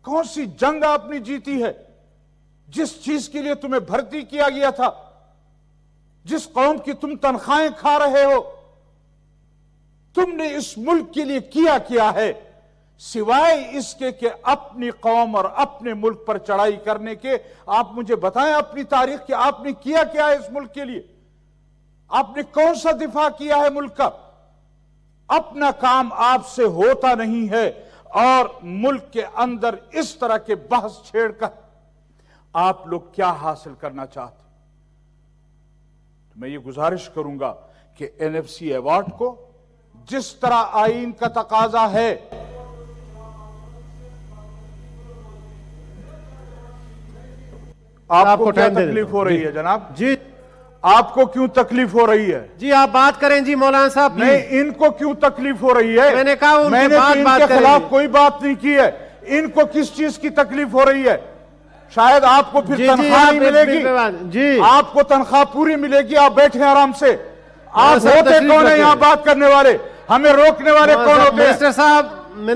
کون سی جنگ آپ نے جیتی ہے؟ جس چیز کے لیے تمہیں بھرتی کیا گیا تھا، جس قوم کی تم تنخواہیں کھا رہے ہو، تم نے اس ملک کے لیے کیا ہے سوائے اس کے کہ اپنی قوم اور اپنے ملک پر چڑھائی کرنے کے؟ آپ مجھے بتائیں اپنی تاریخ کہ آپ نے کیا ہے اس ملک کے لیے؟ آپ نے کون سا دفاع کیا ہے ملک کا؟ اپنا کام آپ سے ہوتا نہیں ہے، اور ملک کے اندر اس طرح کے بحث چھیڑ کر آپ لوگ کیا حاصل کرنا چاہتے؟ میں یہ گزارش کروں گا کہ این ایف سی ایوارڈ کو جس طرح آئین کا تقاضا ہے، آپ کو کیا تکلیف ہو رہی ہے جناب؟ جی آپ کو کیوں تکلیف ہو رہی ہے؟ جی آپ بات کریں جی مولانا صاحب. نہیں، ان کو کیوں تکلیف ہو رہی ہے؟ میں نے کہا ان میں کے نے بعد تو ان بات کے کریں خلاف گے. کوئی بات نہیں کی ہے. ان کو کس چیز کی تکلیف ہو رہی ہے؟ شاید آپ کو پھر تنخواہ نہیں ملے گی. جی آپ کو تنخواہ پوری ملے گی، آپ بیٹھیں آرام سے. آپ ہوتے کون ہیں یہاں بات کرنے والے؟ ہمیں روکنے والے کون ہوتے ہیں؟ منسٹر صاحب،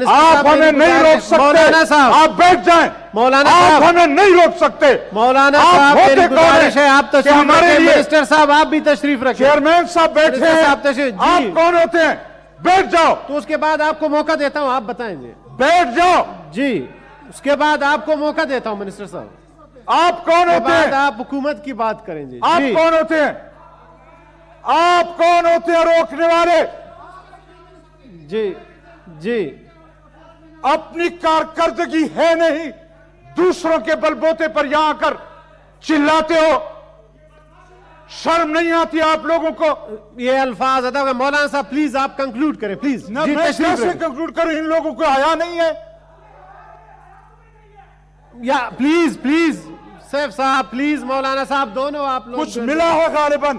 آپ ہمیں نہیں روک سکتے. مولانا صاحب آپ بیٹھ جائیں. مولانا آپ صاحب ہمیں نہیں روک سکتے. مولانا آپ صاحب ہوتے میری کون ہیں گزارش ہے آپ کہ تشریف ہمارے رکھیں. لیے؟ منسٹر صاحب آپ بھی تشریف رکھیں. چیئرمین صاحب بیٹھے منسٹر ہیں. صاحب تشریف. جی آپ کون ہوتے ہیں؟ بیٹھ جاؤ. تو اس کے بعد آپ کو موقع دیتا ہوں، آپ بتائیں جی. بیٹھ جاؤ. جی اس کے بعد آپ کو موقع دیتا ہوں منسٹر صاحب. آپ کون اس کے ہوتے بعد ہیں؟ آپ حکومت کی بات کریں جی. آپ جی کون ہوتے ہیں؟ آپ کون ہوتے ہیں روکنے والے؟ جی جی اپنی کارکردگی ہے نہیں، دوسروں کے بلبوتے پر یہاں کر چلاتے ہو. شرم نہیں آتی آپ لوگوں کو؟ یہ الفاظ ادا ہوگا. مولانا صاحب پلیز آپ کنکلوڈ کریں پلیز. میں کیسے کنکلوڈ کروں؟ ان لوگوں کو حیا نہیں ہے. یا پلیز پلیز سیف صاحب پلیز مولانا صاحب دونوں آپ لوگ کچھ ملا ہے غالباً،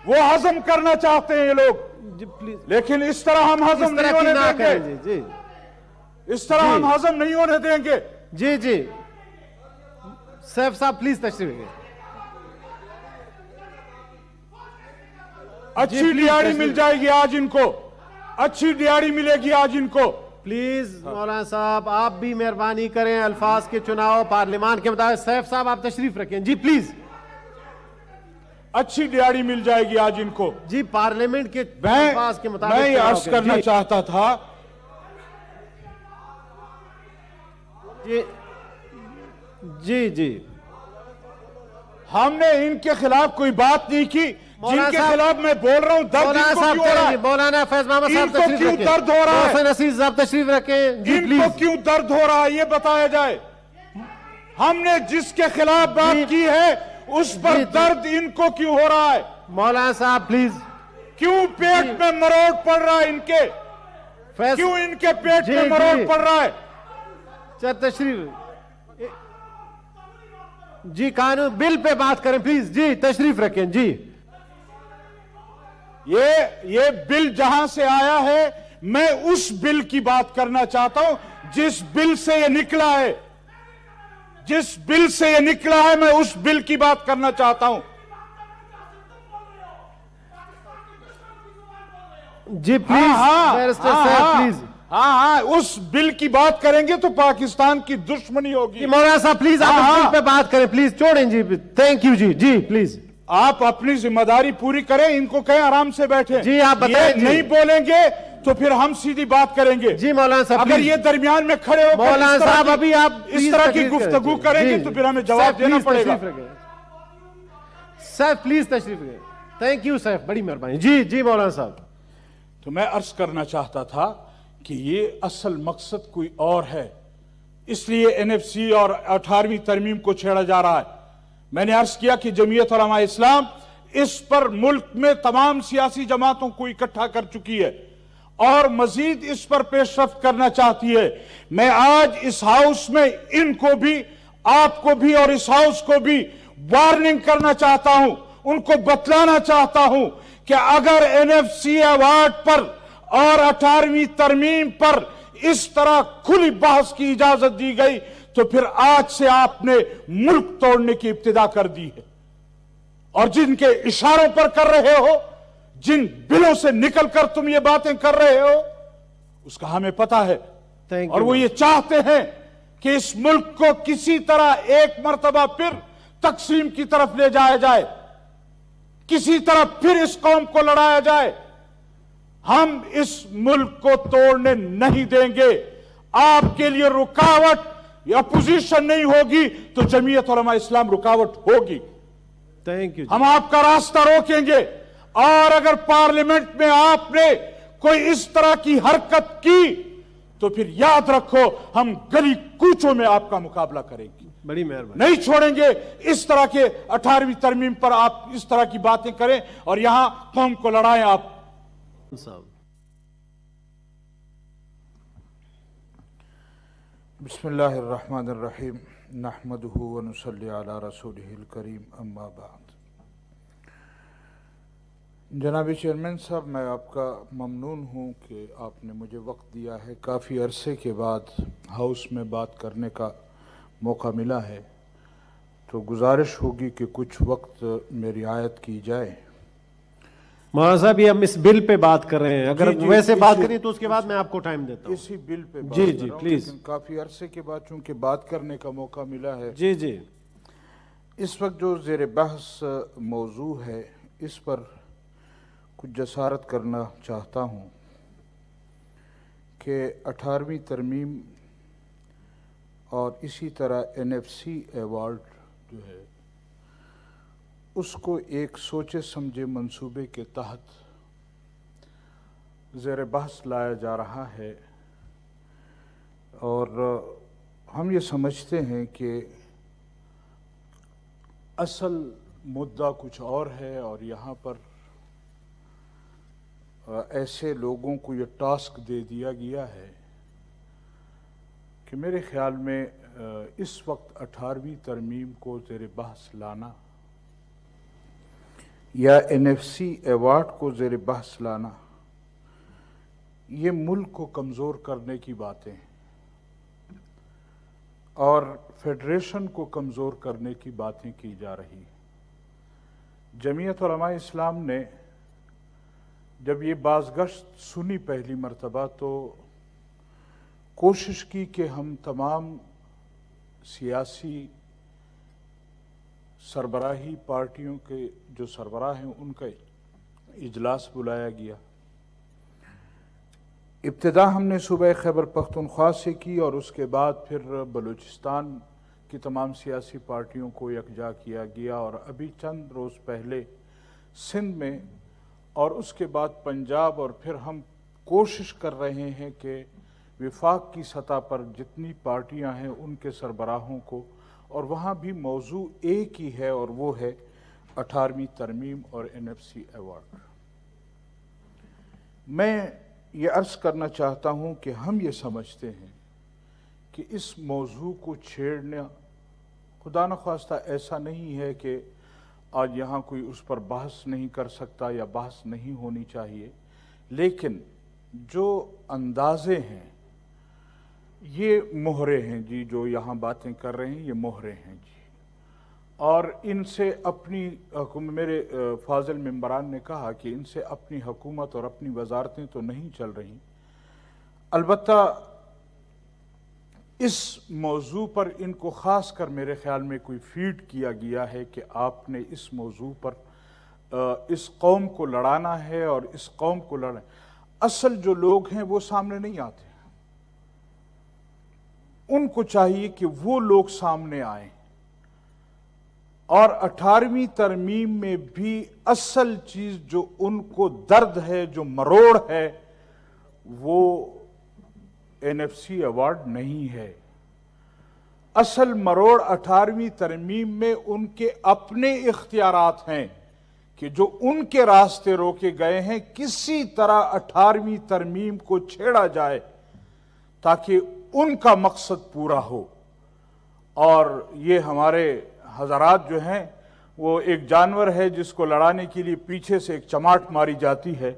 وہ ہضم کرنا چاہتے ہیں یہ لوگ، جی پلیز لیکن اس طرح ہم اس ہضم طرح نہیں کی ہونے نہ دیں کریں گے. جی. جی اس طرح ہم ہضم نہیں ہونے دیں گے. جی جی سیف صاحب پلیز تشریف رکھیں. اچھی دیہڑی مل جائے گی آج ان کو، اچھی دیہڑی ملے گی آج ان کو. پلیز مولانا صاحب آپ بھی مہربانی کریں، الفاظ کے چناؤ پارلیمان کے مطابق. سیف صاحب آپ تشریف رکھیں جی پلیز. اچھی دیہڑی مل جائے گی آج ان کو. جی پارلیمنٹ کے الفاظ کے مطابق میں یہ چناؤ عرض کریں. کرنا چاہتا تھا جی جی جی ہم نے ان کے خلاف کوئی بات نہیں کی. جن کے خلاف میں بول رہا ہوں درد ان کو کیوں ہو رہا ہے؟ مولانا فیض محمد صاحب ان کو تشریف کیوں رکھیں. درد ہو رہا ہے؟ محسن عزیز صاحب تشریف رکھیں جی ان کو پلیز. کیوں درد ہو رہا ہے یہ بتایا جائے. ہم نے جس کے خلاف بات کی ہے اس پر درد ان کو کیوں ہو رہا ہے؟ مولانا صاحب پلیز. کیوں پیٹ میں مروڑ پڑ رہا ہے ان کے؟ کیوں ان کے پیٹ میں مروڑ پڑ رہا ہے؟ تشریف جی قانون بل پہ بات کریں پلیز. جی تشریف رکھیں. جی یہ بل جہاں سے آیا ہے میں اس بل کی بات کرنا چاہتا ہوں جس بل سے یہ نکلا ہے. جس بل سے یہ نکلا ہے میں اس بل کی بات کرنا چاہتا ہوں. جی پلیز پلیز. ہاں اس بل کی بات کریں گے تو پاکستان کی دشمنی ہوگی. مولانا صاحب پلیز آپ اس بل پہ بات کریں پلیز. چھوڑیں جی. تھینک یو جی. جی پلیز آپ اپنی ذمہ داری پوری کریں. ان کو کہیں آرام سے بیٹھیں. جی آپ بتائیں. نہیں بولیں گے تو پھر ہم سیدھی بات کریں گے. جی مولانا صاحب اگر یہ درمیان میں کھڑے ہو مولانا صاحب ابھی آپ اس طرح کی گفتگو کریں گے تو پھر ہمیں جواب دینا پڑے گا. سیف پلیز تشریف رکھیں. تھینک یو سیف بڑی مہربانی. جی جی مولانا صاحب. تو میں عرض کرنا چاہتا تھا کہ یہ اصل مقصد کوئی اور ہے، اس لیے این ایف سی اور 18ویں ترمیم کو چھیڑا جا رہا ہے. میں نے عرض کیا کہ جمعیت علماء اسلام اس پر ملک میں تمام سیاسی جماعتوں کو اکٹھا کر چکی ہے اور مزید اس پر پیش رفت کرنا چاہتی ہے. میں آج اس ہاؤس میں ان کو بھی، آپ کو بھی اور اس ہاؤس کو بھی وارننگ کرنا چاہتا ہوں، ان کو بتلانا چاہتا ہوں کہ اگر این ایف سی ایوارڈ پر اور 18ویں ترمیم پر اس طرح کھلی بحث کی اجازت دی گئی تو پھر آج سے آپ نے ملک توڑنے کی ابتدا کر دی ہے. اور جن کے اشاروں پر کر رہے ہو، جن بلوں سے نکل کر تم یہ باتیں کر رہے ہو، اس کا ہمیں پتا ہے. اور وہ یہ چاہتے ہیں کہ اس ملک کو کسی طرح ایک مرتبہ پھر تقسیم کی طرف لے جایا جائے، کسی طرح پھر اس قوم کو لڑایا جائے، ہم اس ملک کو توڑنے نہیں دیں گے۔ آپ کے لیے رکاوٹ یا اپوزیشن نہیں ہوگی تو جمعیت علماء اسلام رکاوٹ ہوگی۔ Thank you. ہم آپ کا راستہ روکیں گے، اور اگر پارلیمنٹ میں آپ نے کوئی اس طرح کی حرکت کی تو پھر یاد رکھو ہم گلی کوچوں میں آپ کا مقابلہ کریں گے، بڑی مہربانی۔ نہیں چھوڑیں گے۔ اس طرح کے 18ویں ترمیم پر آپ اس طرح کی باتیں کریں اور یہاں قوم کو لڑائیں آپ۔ بسم اللہ الرحمن الرحیم، نحمدہ ونصلی علی رسولہ الکریم، اما بعد۔ جناب چیئرمین صاحب، میں آپ کا ممنون ہوں کہ آپ نے مجھے وقت دیا ہے۔ کافی عرصے کے بعد ہاؤس میں بات کرنے کا موقع ملا ہے، تو گزارش ہوگی کہ کچھ وقت میری رعایت کی جائے۔ مولانا صاحب، یہ ہم اس بل پہ بات کر رہے ہیں، اگر جی ویسے بات کریں تو اس کے بعد میں آپ کو ٹائم دیتا ہوں۔ اسی بل پہ بات جی کر جی رہا ہوں، پلیز۔ لیکن کافی عرصے کے بعد چونکہ بات کرنے کا موقع ملا ہے، جی جی اس وقت جو زیر بحث موضوع ہے اس پر کچھ جسارت کرنا چاہتا ہوں کہ 18ویں ترمیم اور اسی طرح NFC ایوارڈ جو ہے اس کو ایک سوچے سمجھے منصوبے کے تحت زیر بحث لایا جا رہا ہے، اور ہم یہ سمجھتے ہیں کہ اصل مدعا کچھ اور ہے، اور یہاں پر ایسے لوگوں کو یہ ٹاسک دے دیا گیا ہے کہ میرے خیال میں اس وقت 18ویں ترمیم کو زیر بحث لانا یا NFC ایوارڈ کو زیر بحث لانا یہ ملک کو کمزور کرنے کی باتیں ہیں اور فیڈریشن کو کمزور کرنے کی باتیں کی جا رہی ہیں۔ جمعیت علماء اسلام نے جب یہ بازگشت سنی پہلی مرتبہ تو کوشش کی کہ ہم تمام سیاسی سربراہی پارٹیوں کے جو سربراہ ہیں ان کا اجلاس بلایا گیا۔ ابتدا ہم نے صوبہ خیبر پختونخوا سے کی، اور اس کے بعد پھر بلوچستان کی تمام سیاسی پارٹیوں کو یکجا کیا گیا، اور ابھی چند روز پہلے سندھ میں، اور اس کے بعد پنجاب، اور پھر ہم کوشش کر رہے ہیں کہ وفاق کی سطح پر جتنی پارٹیاں ہیں ان کے سربراہوں کو، اور وہاں بھی موضوع ایک ہی ہے، اور وہ ہے 18ویں ترمیم اور NFC ایوارڈ۔ میں یہ عرض کرنا چاہتا ہوں کہ ہم یہ سمجھتے ہیں کہ اس موضوع کو چھیڑنا خدا نخواستہ ایسا نہیں ہے کہ آج یہاں کوئی اس پر بحث نہیں کر سکتا یا بحث نہیں ہونی چاہیے، لیکن جو اندازے ہیں یہ مہرے ہیں جی، جو یہاں باتیں کر رہے ہیں یہ مہرے ہیں جی، اور ان سے اپنی میرے فاضل ممبران نے کہا کہ ان سے اپنی حکومت اور اپنی وزارتیں تو نہیں چل رہی۔ البتہ اس موضوع پر ان کو خاص کر میرے خیال میں کوئی فیڈ کیا گیا ہے کہ آپ نے اس موضوع پر اس قوم کو لڑانا ہے، اور اس قوم کو لڑنا۔ اصل جو لوگ ہیں وہ سامنے نہیں آتے، ان کو چاہیے کہ وہ لوگ سامنے آئیں، اور 18ویں ترمیم میں بھی اصل چیز جو ان کو درد ہے، جو مروڑ ہے، وہ NFC ایوارڈ نہیں ہے۔ اصل مروڑ 18ویں ترمیم میں ان کے اپنے اختیارات ہیں کہ جو ان کے راستے روکے گئے ہیں، کسی طرح 18ویں ترمیم کو چھیڑا جائے تاکہ ان کا مقصد پورا ہو۔ اور یہ ہمارے حضرات جو ہیں وہ ایک جانور ہے جس کو لڑانے کے لیے پیچھے سے ایک چماٹ ماری جاتی ہے،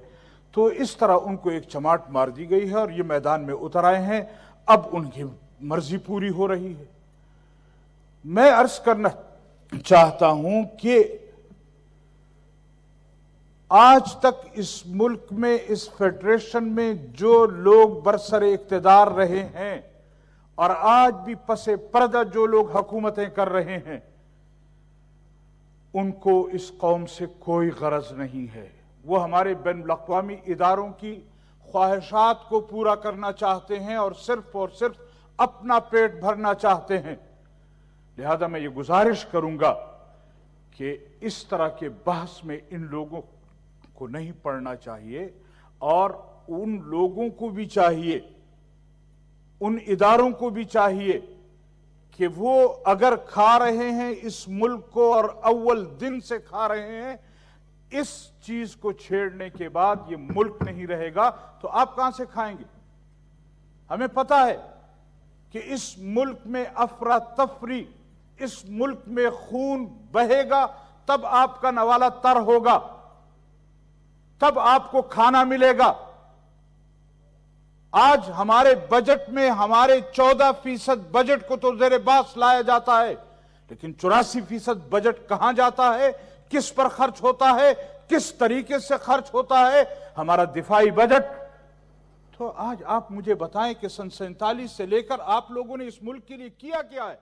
تو اس طرح ان کو ایک چماٹ مار دی گئی ہے اور یہ میدان میں اتر آئے ہیں، اب ان کی مرضی پوری ہو رہی ہے۔ میں عرض کرنا چاہتا ہوں کہ آج تک اس ملک میں، اس فیڈریشن میں جو لوگ برسر اقتدار رہے ہیں، اور آج بھی پس پردہ جو لوگ حکومتیں کر رہے ہیں ان کو اس قوم سے کوئی غرض نہیں ہے. وہ ہمارے بین الاقوامی اداروں کی خواہشات کو پورا کرنا چاہتے ہیں اور صرف اپنا پیٹ بھرنا چاہتے ہیں. لہذا میں یہ گزارش کروں گا کہ اس طرح کے بحث میں ان لوگوں کو نہیں پڑنا چاہیے، اور ان لوگوں کو بھی چاہیے، ان اداروں کو بھی چاہیے کہ وہ اگر کھا رہے ہیں اس ملک کو اور اول دن سے کھا رہے ہیں، اس چیز کو چھیڑنے کے بعد یہ ملک نہیں رہے گا تو آپ کہاں سے کھائیں گے؟ ہمیں پتہ ہے کہ اس ملک میں افراتفری، اس ملک میں خون بہے گا، تب آپ کا نوالہ تر ہوگا، تب آپ کو کھانا ملے گا. آج ہمارے بجٹ میں ہمارے 14% بجٹ کو تو زیر باس لایا جاتا ہے، لیکن 84% بجٹ کہاں جاتا ہے، کس پر خرچ ہوتا ہے، کس طریقے سے خرچ ہوتا ہے ہمارا دفاعی بجٹ. تو آج آپ مجھے بتائیں کہ سن 47 سے لے کر آپ لوگوں نے اس ملک کے لیے کیا ہے؟